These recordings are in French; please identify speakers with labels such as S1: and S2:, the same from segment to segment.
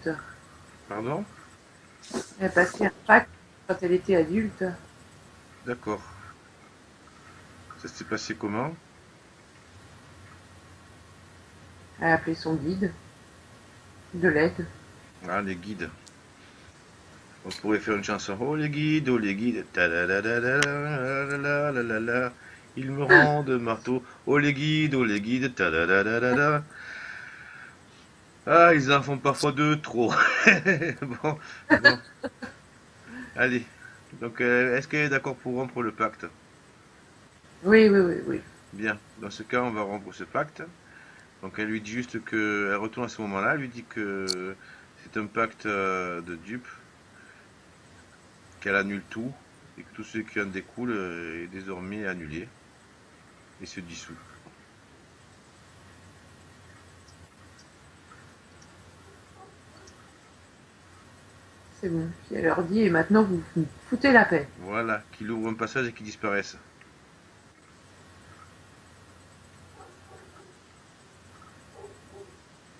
S1: adulte.
S2: Pardon?
S1: Elle a passé un pacte quand elle était adulte.
S2: D'accord. Ça s'est passé comment?
S1: Elle a appelé son guide de l'aide.
S2: Ah, les guides. On pourrait faire une chanson. Oh les guides. Ta-da-da-da-da-da-da-da-da-da-da. Ils me rendent marteau. Oh les guides. Ta-da-da-da-da-da. Ah, ils en font parfois deux trop. Bon, bon. Allez. Donc, est-ce qu'elle est d'accord pour rompre le pacte?
S1: Oui, oui, oui, oui.
S2: Bien. Dans ce cas, on va rompre ce pacte. Donc, elle lui dit juste que, elle retourne à ce moment-là, elle lui dit que c'est un pacte de dupe, qu'elle annule tout et que tout ce qui en découle est désormais annulé et se dissout.
S1: C'est bon. Puis elle leur dit, et maintenant vous me foutez la paix.
S2: Voilà, qu'il ouvre un passage et qu'il disparaisse.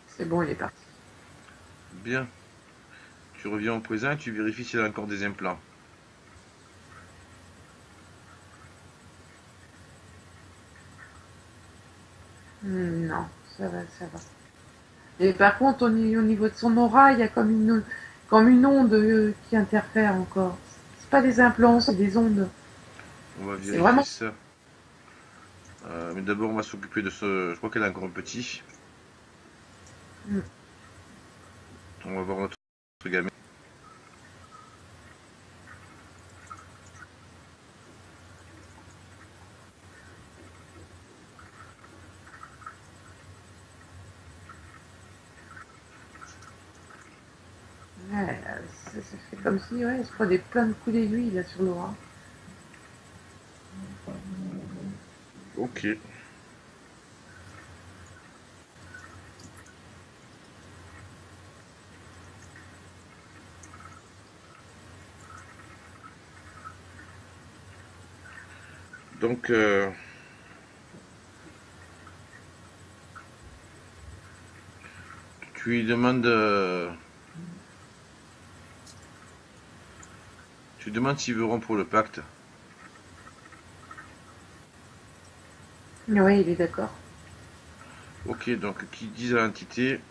S1: C'est bon, il est parti.
S2: Bien. Tu reviens au présent et tu vérifies s'il y a encore des implants.
S1: Non, ça va, ça va. Et par contre, au niveau de son aura, il y a comme une onde qui interfère encore. C'est pas des implants, c'est des ondes.
S2: On va
S1: C'est
S2: vérifier
S1: vraiment.
S2: ça. Mais d'abord, on va s'occuper de ce. Je crois qu'elle a encore un petit.
S1: Mm.
S2: On va voir notre gamin.
S1: Ouais, ça fait comme si, ouais, elle se prenait plein de coups d'aiguille là sur l'aura.
S2: Ok. Donc, tu lui demandes. Tu lui demandes s'il veut rompre le pacte.
S1: Oui, il est d'accord.
S2: Ok, donc qui disent à l'entité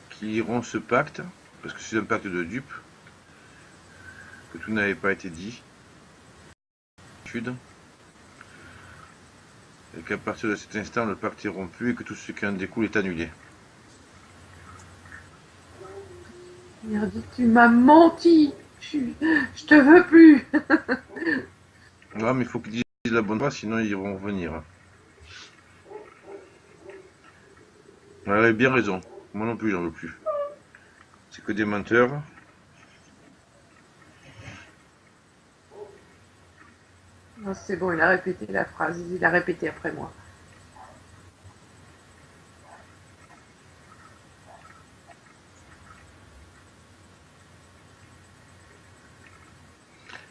S2: qu'ils rompt ce pacte, parce que c'est un pacte de dupe, que tout n'avait pas été dit, et qu'à partir de cet instant, le pacte est rompu et que tout ce qui en découle est annulé.
S1: Il leur dit, tu m'as menti, je te veux plus.
S2: Non, mais il faut qu'ils disent la bonne fois, sinon ils vont revenir. Elle avait bien raison. Moi non plus, j'en veux plus. C'est que des menteurs.
S1: Non, c'est bon, il a répété la phrase, il a répété après moi.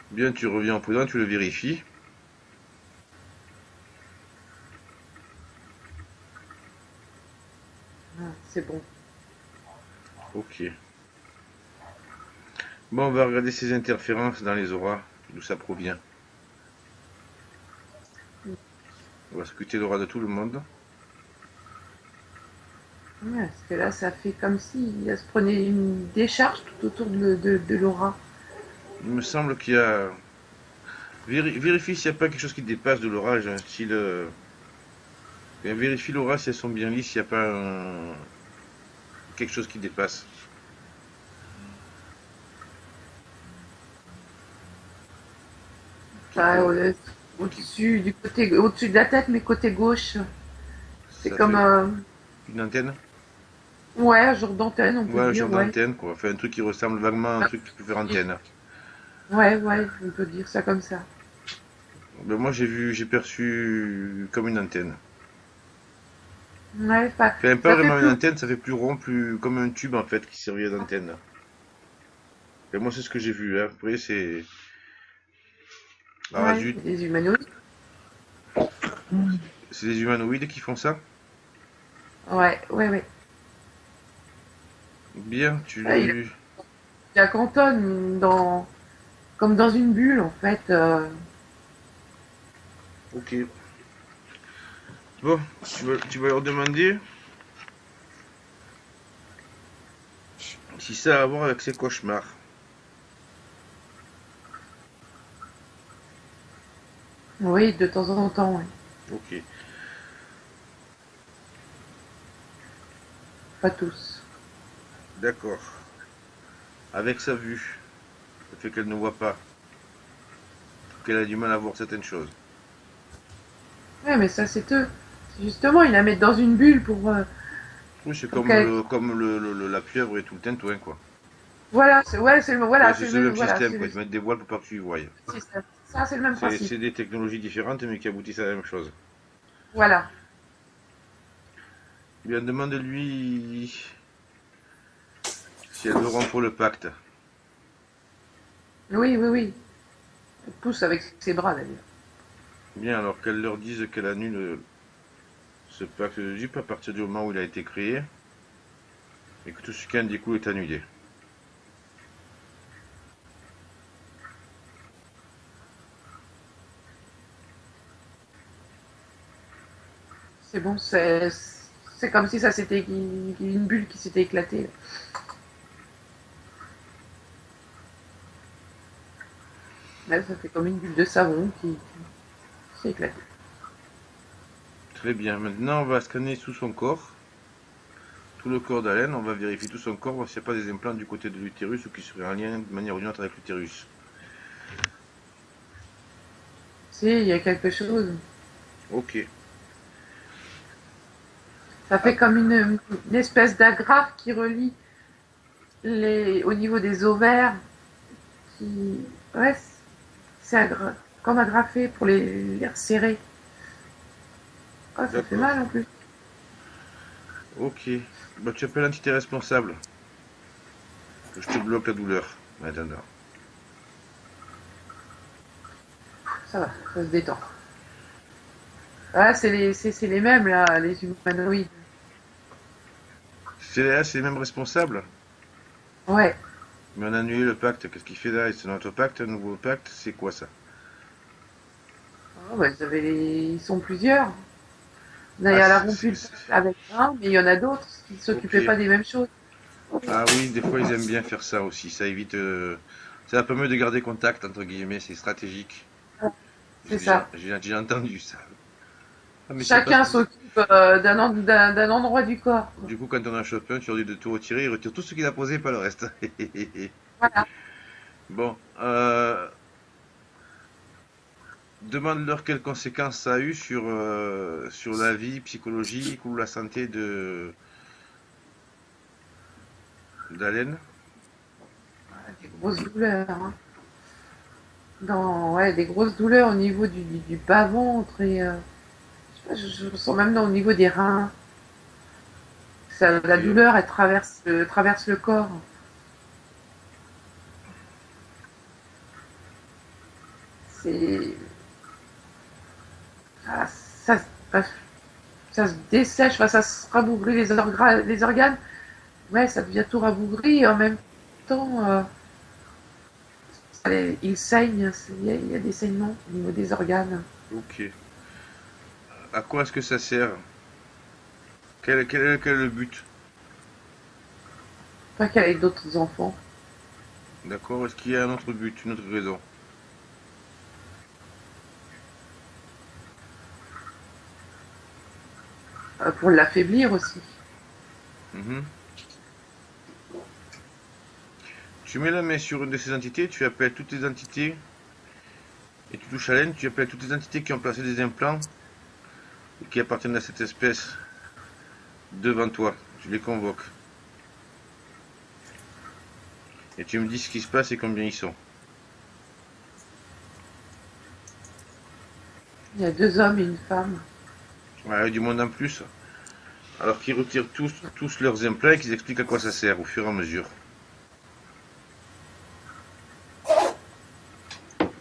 S2: Bien, tu reviens en prison, tu le vérifies.
S1: Ah, c'est bon.
S2: Ok. Bon, on va regarder ces interférences dans les auras, d'où ça provient. On va scruter l'aura de tout le monde.
S1: Ouais, parce que là, ça fait comme si il se prenait une décharge tout autour de l'aura.
S2: Il me semble qu'il y a. Vérifie s'il n'y a pas quelque chose qui dépasse de l'aura, j'ai un style. Vérifie l'aura si elles sont bien lisses, s'il n'y a pas quelque chose qui dépasse. Qui
S1: Enfin,
S2: pour... qui...
S1: au-dessus du côté, au-dessus de la tête, mais côté gauche, c'est
S2: Ça
S1: comme
S2: fait
S1: un,
S2: une antenne?
S1: ouais, un genre d'antenne, on peut
S2: Ouais, un genre
S1: dire, ouais.
S2: d'antenne, quoi. Enfin, un truc qui ressemble vaguement à un truc qui peut faire antenne.
S1: Ouais, ouais, on peut dire ça comme ça.
S2: Ben, moi, j'ai perçu comme une antenne.
S1: Ouais, enfin,
S2: Enfin, pas
S1: ça fait
S2: vraiment une
S1: plus.
S2: antenne, ça fait plus rond, plus comme un tube en fait qui servait d'antenne. Et moi, c'est ce que j'ai vu. Hein. Après, c'est. Ah,
S1: Ouais,
S2: zut.
S1: des humanoïdes.
S2: C'est des humanoïdes qui font ça?
S1: Ouais, ouais, ouais.
S2: Bien,
S1: Ouais, il la cantonne comme dans une bulle, en fait.
S2: Ok. Bon, tu vas leur demander si ça a à voir avec ses cauchemars.
S1: Oui, de temps en temps, oui.
S2: Ok,
S1: Pas tous.
S2: d'accord. Avec sa vue, le fait qu'elle ne voit pas, qu'elle a du mal à voir certaines choses.
S1: Ouais, mais ça, c'est eux. Justement, ils la mettent dans une bulle
S2: Oui, c'est
S1: pour
S2: comme
S1: qu'elle.
S2: la pieuvre et tout le tintouin, quoi.
S1: Voilà, ouais,
S2: Ouais,
S1: voilà,
S2: c'est
S1: c'est
S2: le même
S1: voilà,
S2: système, quoi. Ils te mettent des voiles pour pas que tu y voies.
S1: ça, c'est le même principe.
S2: C'est des technologies différentes, mais qui aboutissent à la même chose.
S1: Voilà.
S2: Bien, demande-lui si elle veut rompre le pacte.
S1: Oui, oui, oui. Elle pousse avec ses bras, d'ailleurs.
S2: Bien, alors qu'elle leur dise qu'elle annule ce pacte de dupe à partir du moment où il a été créé et que tout ce qui en découle est annulé.
S1: C'est bon, c'est comme si ça s'était une bulle qui s'était éclatée. Là, ça fait comme une bulle de savon qui s'est éclatée.
S2: Très bien, maintenant on va scanner sous son corps, tout le corps d'Alain, on va vérifier tout son corps, voir s'il n'y a pas des implants du côté de l'utérus ou qui seraient en lien de manière ou d'une autre avec l'utérus.
S1: Si, il y a quelque chose.
S2: Ok.
S1: Ça
S2: Ah,
S1: fait comme une espèce d'agrafe qui relie au niveau des ovaires. Qui, ouais, c'est comme agrafé pour les resserrer. Ah, ça fait
S2: d'accord.
S1: mal en plus.
S2: Ok. Bah, tu appelles l'entité responsable, que je te bloque la douleur. En attendant.
S1: Ça va, ça se détend. Ah, c'est les mêmes là, les humanoïdes.
S2: C'est les mêmes responsables,
S1: Ouais.
S2: mais on a annulé le pacte. Qu'est-ce qu'il fait là? C'est notre pacte, un nouveau pacte? C'est quoi ça?
S1: Oh, bah, ils sont plusieurs.
S2: Ah,
S1: Elle a rompu le pacte avec un, mais il y en a d'autres qui ne
S2: ok.
S1: s'occupaient pas des mêmes choses.
S2: Ah oui, des fois ils aiment bien faire ça aussi. Ça évite. Ça permet de garder contact, entre guillemets, c'est stratégique.
S1: C'est ça.
S2: J'ai déjà entendu ça. Ah, mais ça passe.
S1: Chacun s'occupe d'un endroit du corps. Quoi.
S2: Du coup, quand on a chopé un, tu leur dis de tout retirer, il retire tout ce qu'il a posé, pas le reste.
S1: Voilà.
S2: Bon, demande-leur quelles conséquences ça a eu sur la vie psychologique ou la santé d'Alain.
S1: Des grosses douleurs. Hein. Ouais, des grosses douleurs au niveau du bas-ventre et je ressens même au niveau des reins. La
S2: Ok,
S1: douleur, elle traverse le corps. C'est, ah, ça, ça se dessèche, enfin, ça se rabougrit les organes. Ouais, ça devient tout rabougri et en même temps, il saigne. Il y a des saignements au niveau des organes.
S2: ok. À quoi est-ce que ça sert? Quel est le but?
S1: Pas qu'avec d'autres enfants.
S2: D'accord? Est-ce qu'il y a un autre but, une autre raison?
S1: Pour l'affaiblir aussi.
S2: Mhm. Tu mets la main sur une de ces entités, tu appelles toutes les entités et tu touches à l'aine, tu appelles toutes les entités qui ont placé des implants et qui appartiennent à cette espèce devant toi. Tu les convoques. Et tu me dis ce qui se passe et combien ils sont.
S1: Il y a deux hommes et une femme.
S2: Ouais, du monde en plus. Alors qu'ils retirent tous leurs implants et qu'ils expliquent à quoi ça sert au fur et à mesure.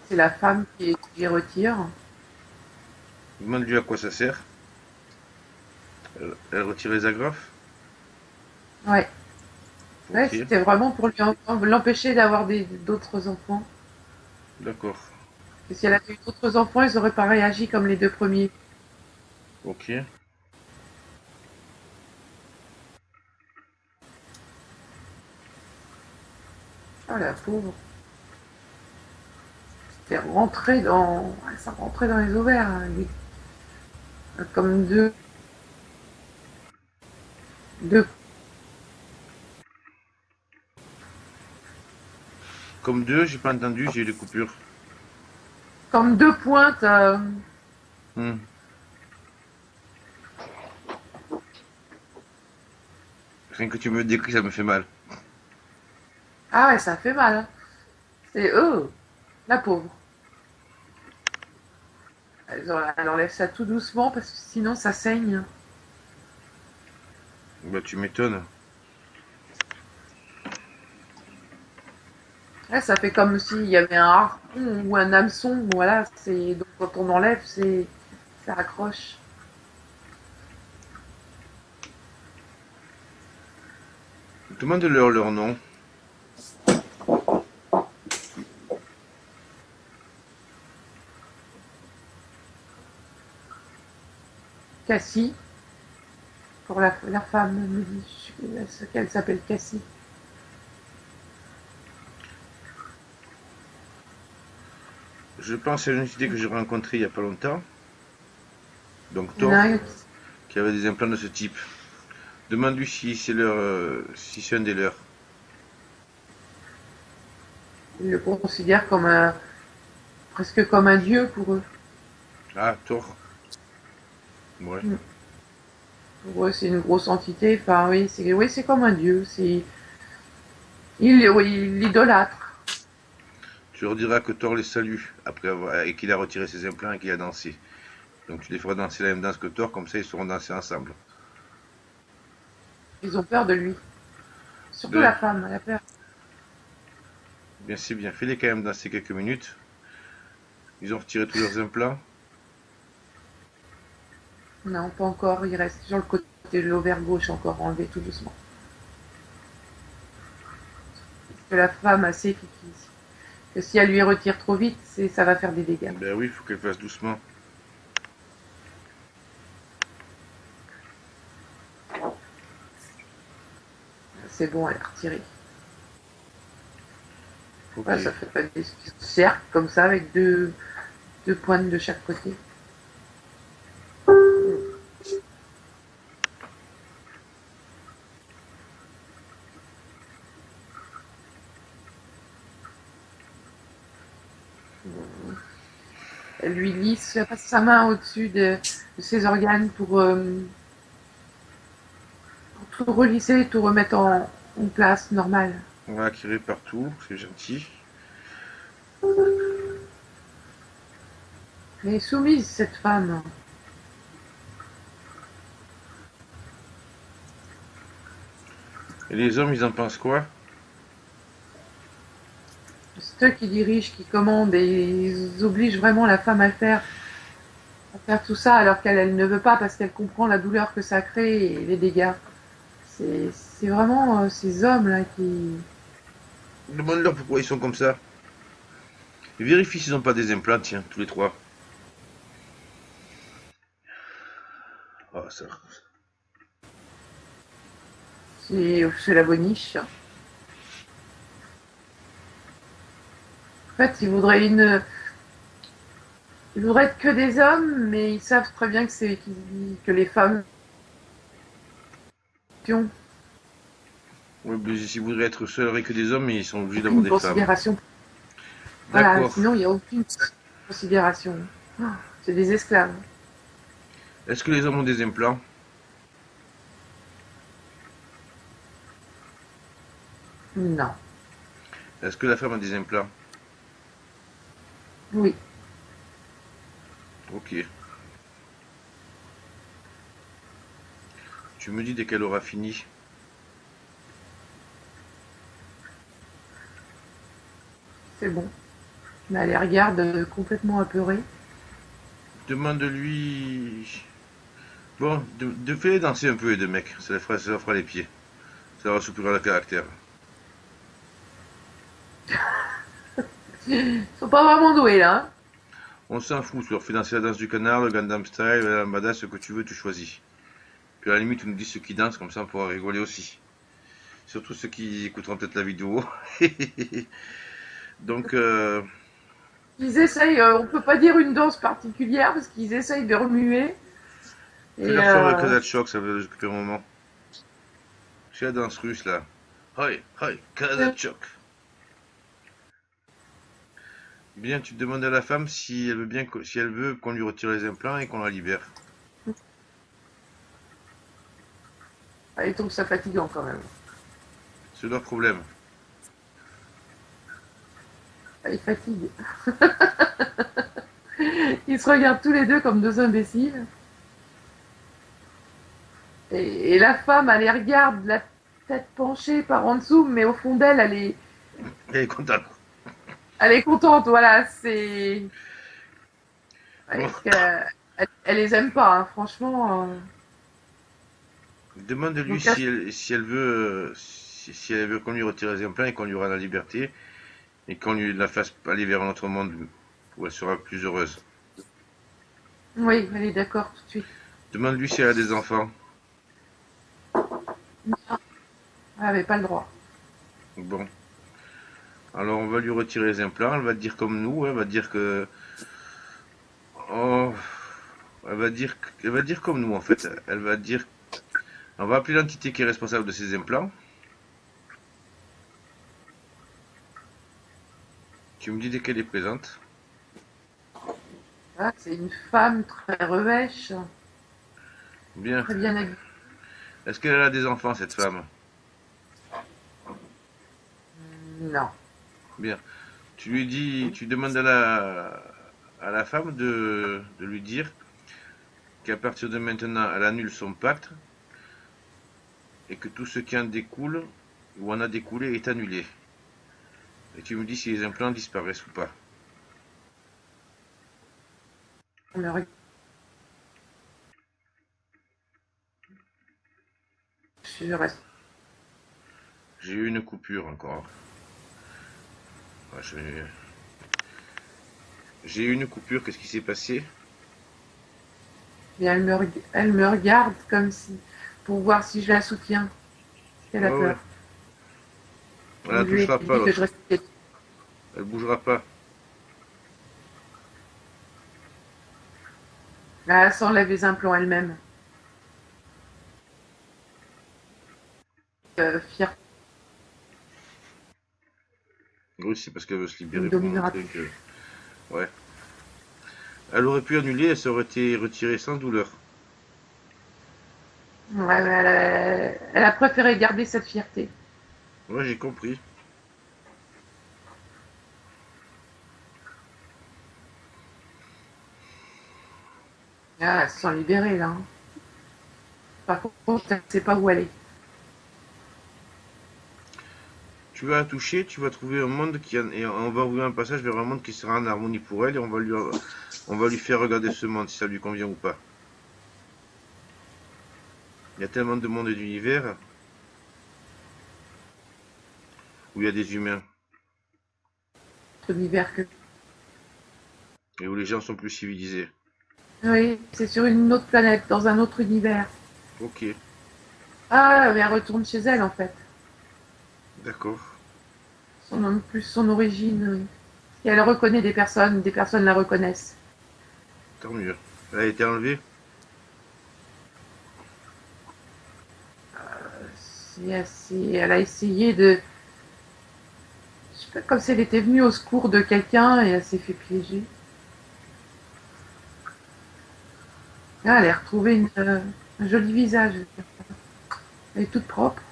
S1: C'est la femme qui les retire.
S2: Demande-lui à quoi ça sert. Elle retire les agrafes.
S1: Ouais. Ouais,
S2: Ok,
S1: c'était vraiment pour l'empêcher d'avoir d'autres enfants.
S2: d'accord.
S1: Et si elle avait eu d'autres enfants, ils n'auraient pas réagi comme les deux premiers.
S2: Ok.
S1: Oh la pauvre. C'était rentré dans. Ça rentrait dans les ovaires, hein. Comme deux,
S2: Comme deux, j'ai pas entendu, j'ai eu des coupures.
S1: comme deux pointes.
S2: Hmm. Rien que tu me décris, ça me fait mal.
S1: Ah ouais, ça fait mal, hein. C'est la pauvre. Elle enlève ça tout doucement parce que sinon ça saigne.
S2: Bah, tu m'étonnes.
S1: Ouais, ça fait comme s'il y avait un harpon ou un hameçon. Voilà, c'est donc quand on enlève, ça accroche.
S2: Demande-leur leur nom.
S1: Cassie, pour la femme, me dit qu'elle s'appelle Cassie.
S2: Je pense à une entité que j'ai rencontrée il y a pas longtemps. Donc
S1: Il y en a
S2: Thor,
S1: un
S2: qui avait des implants de ce type. Demande-lui si c'est si c'est un des leurs.
S1: qui le considère comme presque comme un dieu pour eux.
S2: Ah, Thor. Ouais.
S1: Mm. Pour eux, c'est une grosse entité. Enfin, oui, c'est comme un dieu. Oui, il l'idolâtre.
S2: Tu leur diras que Thor les salue après avoir, et qu'il a retiré ses implants et qu'il a dansé. Donc tu les feras danser la même danse que Thor, comme ça ils seront dansés ensemble.
S1: Ils ont peur de lui. Surtout
S2: De...
S1: la femme, elle a peur.
S2: Bien c'est bien, fais-les quand même danser quelques minutes. Ils ont retiré tous leurs implants.
S1: Non, pas encore. Il reste sur le côté de l'ovaire gauche encore enlevé tout doucement. Parce que la femme, elle sait que si elle lui retire trop vite, ça va faire des dégâts.
S2: Ben oui, il faut qu'elle fasse doucement.
S1: C'est bon, elle a retiré.
S2: Ok.
S1: Ouais, ça fait pas des cercles comme ça avec deux pointes de chaque côté. Elle lui lisse, elle passe sa main au-dessus de ses organes pour tout relisser, tout remettre en place normal.
S2: On va acquérir partout, c'est gentil.
S1: Elle est soumise, cette femme.
S2: Et les hommes, ils en pensent quoi?
S1: C'est eux qui dirigent, qui commandent et ils obligent vraiment la femme à faire tout ça alors qu'elle ne veut pas parce qu'elle comprend la douleur que ça crée et les dégâts. C'est vraiment ces hommes-là qui.
S2: Demande-leur pourquoi ils sont comme ça. Et vérifie s'ils n'ont pas des implants, tiens, tous les trois. Oh, ça.
S1: C'est la boniche. En fait, ils voudraient être que des hommes, mais ils savent très bien que les femmes.
S2: Ouais, mais s'ils voudraient être seuls avec que des hommes, ils sont obligés d'avoir
S1: Aucune
S2: des femmes.
S1: considération. Voilà,
S2: D'accord.
S1: sinon il n'y a aucune considération. Oh, c'est des esclaves.
S2: Est-ce que les hommes ont des implants?
S1: Non.
S2: Est-ce que la femme a des implants?
S1: Oui.
S2: Ok. Tu me dis dès qu'elle aura fini.
S1: C'est bon. Mais elle les regarde complètement apeurée.
S2: Demande-lui. Bon, fais-les danser un peu les deux mecs. Ça leur fera les pieds. Ça leur assouplira le caractère.
S1: Ils sont pas vraiment doués là, hein.
S2: On s'en fout, tu leur fais danser la danse du canard, le Gundam Style, la lambada, ce que tu veux, tu choisis. Puis à la limite, tu nous dis ceux qui dansent, comme ça on pourra rigoler aussi. Surtout ceux qui écouteront peut-être la vidéo. Donc,
S1: Ils essayent, on peut pas dire une danse particulière parce qu'ils essayent de remuer.
S2: fais
S1: Et
S2: leur faire le Kazachok, ça veut occuper un moment. C'est la danse russe là. Hoi, hoi, Kazachok. Bien, tu demandes à la femme si elle veut bien, si elle veut qu'on lui retire les implants et qu'on la libère.
S1: ils trouvent ça fatigant quand même.
S2: C'est leur problème.
S1: Ils fatiguent. Ils se regardent tous les deux comme deux imbéciles. Et la femme, elle les regarde, la tête penchée par en dessous, mais au fond d'elle,
S2: Elle est contente.
S1: elle est contente. Voilà, c'est.
S2: Bon,
S1: Parce qu'elle elle les aime pas, hein, franchement.
S2: demande-lui
S1: Donc,
S2: si elle veut, si elle veut qu'on lui retire les implants et qu'on lui rende la liberté et qu'on lui la fasse aller vers un autre monde où elle sera plus heureuse.
S1: oui, elle est d'accord tout de suite.
S2: Demande-lui si elle a des enfants.
S1: Elle avait pas le droit.
S2: Bon, alors on va lui retirer les implants. Elle va dire comme nous. Elle va dire que, oh, elle va dire comme nous en fait. Elle va dire, on va appeler l'entité qui est responsable de ces implants. Tu me dis dès qu'elle est présente.
S1: Voilà, c'est une femme très revêche,
S2: Bien.
S1: très bien habillée.
S2: Est-ce qu'elle a des enfants cette femme?
S1: Non.
S2: Bien. Tu lui dis, tu demandes à la femme de lui dire qu'à partir de maintenant, elle annule son pacte et que tout ce qui en découle ou en a découlé est annulé. Et tu me dis si les implants disparaissent ou pas.
S1: On me je reste.
S2: J'ai eu une coupure encore. Ouais, j'ai eu une coupure, qu'est-ce qui s'est passé?
S1: Et elle me regarde comme si, pour voir si je la soutiens, si elle a
S2: Ouais, ouais.
S1: peur.
S2: Elle
S1: Donc
S2: ne
S1: je lui ai
S2: touchera pas
S1: dit que je
S2: l'autre.
S1: restais.
S2: Elle bougera pas.
S1: Là, elle s'enlève les implants elle-même. Fière,
S2: Oui, c'est parce qu'elle veut se
S1: elle me
S2: libérer pour
S1: dominera
S2: montrer
S1: plus.
S2: que. Ouais. Elle aurait pu annuler, elle serait été retirée sans douleur.
S1: Ouais, elle a préféré garder cette fierté.
S2: Ouais, j'ai compris.
S1: Ah, elle se sent libérée là, hein. Par contre, elle ne sait pas où aller.
S2: Tu vas la toucher, tu vas trouver un monde et on va ouvrir un passage vers un monde qui sera en harmonie pour elle et on va lui faire regarder ce monde si ça lui convient ou pas. Il y a tellement de mondes et d'univers où il y a des humains
S1: Univers que.
S2: et où les gens sont plus civilisés.
S1: Oui, c'est sur une autre planète, dans un autre univers.
S2: Ok,
S1: Ah, mais elle retourne chez elle en fait.
S2: d'accord,
S1: Plus son origine. Et elle reconnaît des personnes la reconnaissent.
S2: tant mieux. Elle a été enlevée.
S1: Elle a essayé de. Je sais pas, comme si elle était venue au secours de quelqu'un et elle s'est fait piéger. Là, elle a retrouvé un joli visage. Elle est toute propre.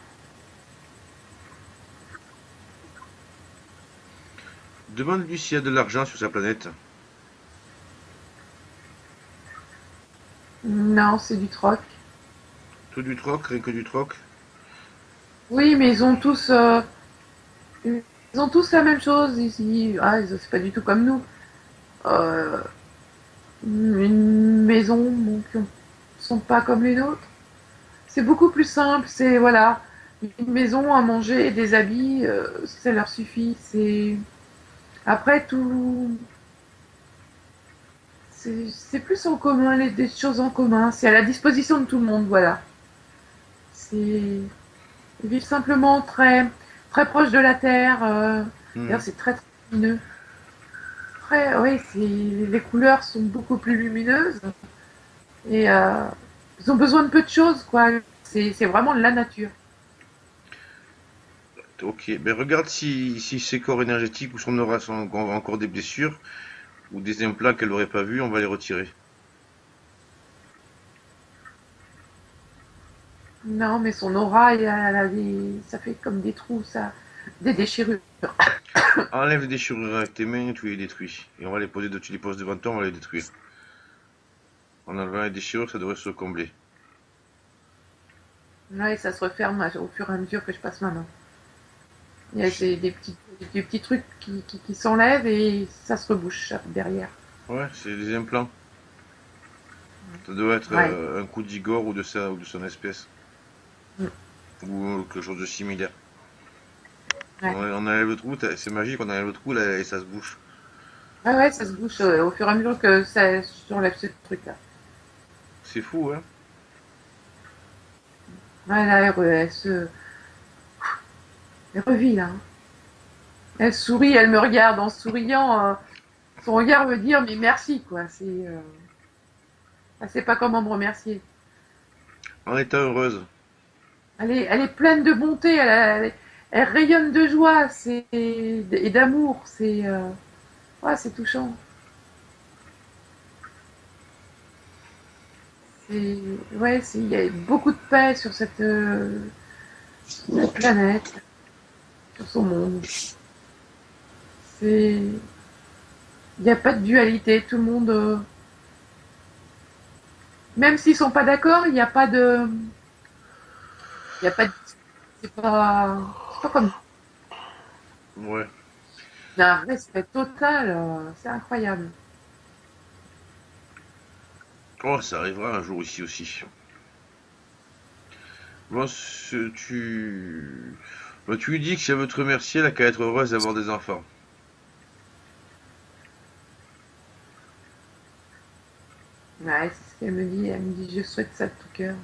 S2: Demande-lui s'il y a de l'argent sur sa planète.
S1: Non, c'est du troc.
S2: Tout du troc, rien que du troc.
S1: Oui, mais ils ont tous la même chose ici. Ah, c'est pas du tout comme nous. Euh, une maison bon, qui sont pas comme les nôtres. C'est beaucoup plus simple. C'est voilà. une maison, à manger, des habits, ça leur suffit. C'est après tout, c'est plus en commun, des choses en commun. C'est à la disposition de tout le monde, voilà. C'est vivre simplement très proche de la terre. D'ailleurs,
S2: Mhm.
S1: c'est très lumineux. Très, oui, les couleurs sont beaucoup plus lumineuses et ils ont besoin de peu de choses, quoi. C'est vraiment de la nature.
S2: Ok, ben regarde si ses corps énergétiques ou son aura sont encore des blessures ou des implants qu'elle n'aurait pas vus, on va les retirer.
S1: Non, mais son aura, elle a ça fait comme des trous, ça, des déchirures.
S2: Enlève les déchirures avec tes mains et tu les détruis. Et on va les poser, tu les poses devant toi, on va les détruire. En enlevant les déchirures, ça devrait se combler.
S1: Ouais, ça se referme au fur et à mesure que je passe ma main. Il y a
S2: Tu sais-
S1: des petits trucs qui s'enlèvent et ça se rebouche derrière.
S2: Ouais, c'est des implants. Ça doit être
S1: Ouais.
S2: un coup d'Igor ou de ça ou de son espèce.
S1: Mm.
S2: Ou quelque chose de similaire.
S1: Ouais.
S2: On enlève le trou, c'est magique, on enlève le trou là, et ça se bouche.
S1: Ouais, ouais, ça se bouche au fur et à mesure que ça j'enlève ce truc-là.
S2: C'est fou, hein?
S1: Ouais, là, elle revit, là. Elle sourit, elle me regarde en souriant. Son regard veut dire, mais merci, quoi. Elle sait pas comment me remercier.
S2: En étant heureuse.
S1: Elle est pleine de bonté, elle rayonne de joie et d'amour. Ouais, c'est touchant. Ouais, il y a beaucoup de paix sur cette planète, sur son monde. Il n'y a pas de dualité. Tout le monde, même s'ils sont pas d'accord, il y a pas de, c'est pas comme
S2: Ouais.
S1: il y a un respect total. C'est incroyable.
S2: Oh, ça arrivera un jour ici aussi. Bon, bah, tu lui dis que si elle veut te remercier, elle a qu'à être heureuse d'avoir des enfants.
S1: Ouais, c'est ce qu'elle me dit. Elle me dit, je souhaite ça de tout cœur.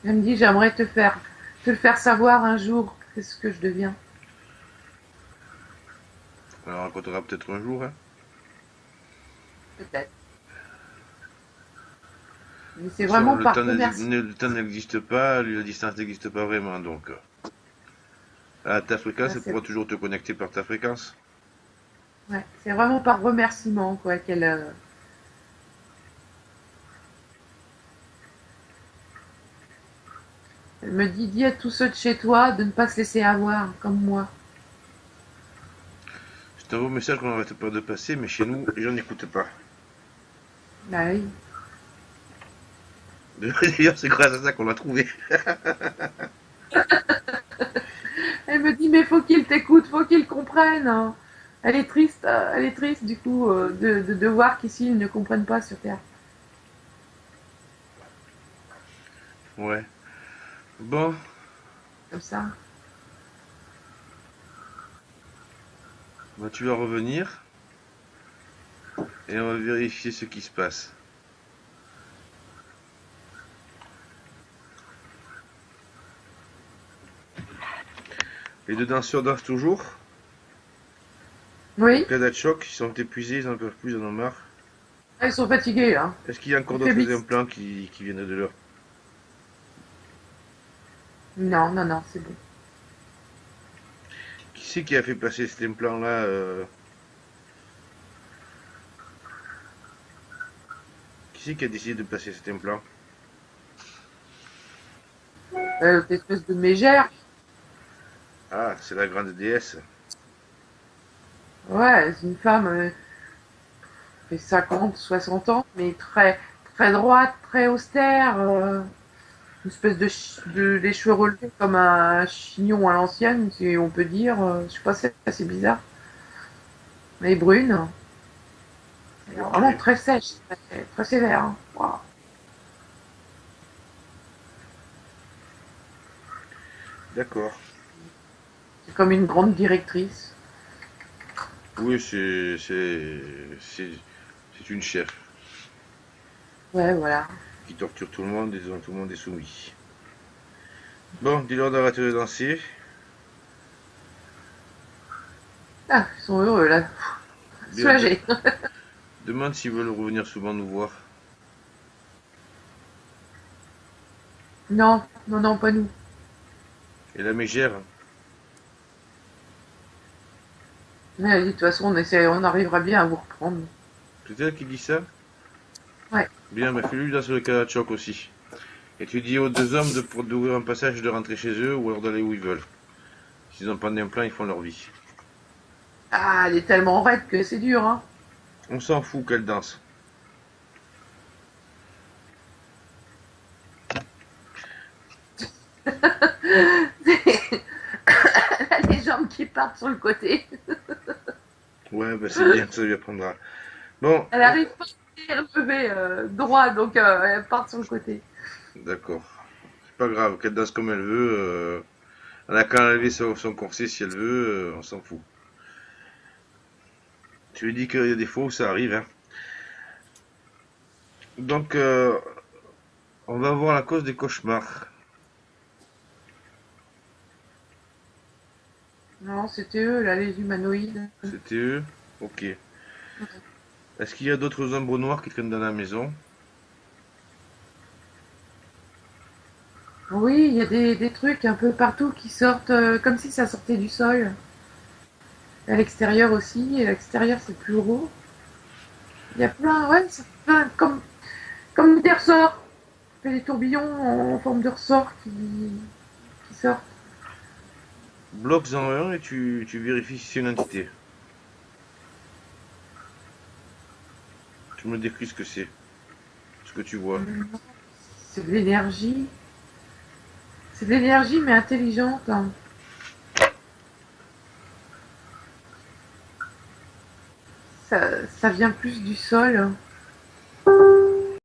S1: Elle me dit, j'aimerais te le faire savoir un jour, qu'est-ce que je deviens.
S2: On la racontera peut-être un jour, hein.
S1: Peut-être. Mais
S2: De
S1: c'est
S2: toute façon,
S1: vraiment par remerciement.
S2: le temps n'existe pas, la distance n'existe pas vraiment, donc. À ta
S1: Là,
S2: fréquence, elle pourra toujours te connecter par ta fréquence.
S1: ouais, c'est vraiment par remerciement, quoi, elle me dit, dis à tous ceux de chez toi de ne pas se laisser avoir, comme moi.
S2: C'est un beau message qu'on n'arrête pas de passer, mais chez nous, les gens n'écoutent pas.
S1: Bah oui.
S2: D'ailleurs, c'est grâce à ça qu'on l'a trouvé.
S1: Elle me dit, mais faut qu'il t'écoute, faut qu'il comprenne, hein. Elle est triste du coup de voir qu'ici ils ne comprennent pas sur Terre.
S2: Ouais. Bon,
S1: Comme ça.
S2: bah, tu vas revenir et on va vérifier ce qui se passe. Les deux danseurs dansent toujours. En
S1: Oui,
S2: cas de choc, ils sont épuisés, ils n'en peuvent plus, ils en ont marre.
S1: ils sont fatigués là.
S2: Est-ce qu'il y a encore
S1: Ils
S2: d'autres
S1: faiblissent.
S2: implants qui viennent de leur...
S1: Non, non, non, c'est bon.
S2: Qui c'est qui a fait passer cet implant-là Qui c'est qui a décidé de passer cet implant?
S1: Cette espèce de mégère.
S2: Ah, c'est la grande déesse.
S1: Ouais, c'est une femme, fait 50, 60 ans, mais très droite, très austère. Une espèce des cheveux relevés comme un chignon à l'ancienne, si on peut dire. Je sais pas, c'est assez bizarre. Mais brune.
S2: Ok.
S1: Vraiment très sèche, très sévère, hein. Waouh.
S2: D'accord.
S1: C'est comme une grande directrice.
S2: Oui, c'est une chef
S1: Ouais, voilà.
S2: qui torture tout le monde et dont tout le monde est soumis. Bon, dis-leur d'arrêter de danser.
S1: Ah, ils sont heureux là.
S2: Bien,
S1: Soulagés.
S2: demande s'ils veulent revenir souvent nous voir.
S1: Non, non, non, pas nous.
S2: Et la mégère,
S1: Mais elle dit, de toute façon, on arrivera bien à vous reprendre.
S2: c'est elle qui dit ça?
S1: Ouais.
S2: Bien, bah fais-lui dans le Karachok aussi. Et tu dis aux deux hommes d'ouvrir un passage et de rentrer chez eux ou alors d'aller où ils veulent. S'ils n'ont pas d'implant, ils font leur vie.
S1: Ah, elle est tellement raide que c'est dur, hein.
S2: On s'en fout qu'elle danse.
S1: Elle a les jambes qui partent sur le côté.
S2: Ouais, bah c'est bien, ça lui apprendra. Bon,
S1: Elle arrive pas à relever droit, donc elle part sur le côté.
S2: d'accord. C'est pas grave, qu'elle danse comme elle veut. Elle a qu'à enlever son corset si elle veut, on s'en fout. Tu lui dis qu'il y a des fois où ça arrive, hein. Donc, on va voir la cause des cauchemars.
S1: Non, c'était eux, là, les humanoïdes.
S2: C'était eux? Ok. Est-ce qu'il y a d'autres ombres noires qui traînent dans la maison?
S1: Oui, il y a des trucs un peu partout qui sortent comme si ça sortait du sol. À l'extérieur aussi, et à l'extérieur c'est plus gros. Il y a plein, ouais, c'est plein, comme des ressorts. Il y a des tourbillons en forme de ressorts qui sortent.
S2: Bloque-en un et tu vérifies si c'est une entité. Tu me décris ce que c'est, ce que tu vois.
S1: C'est de l'énergie. C'est de l'énergie mais intelligente, hein. Ça vient plus du sol.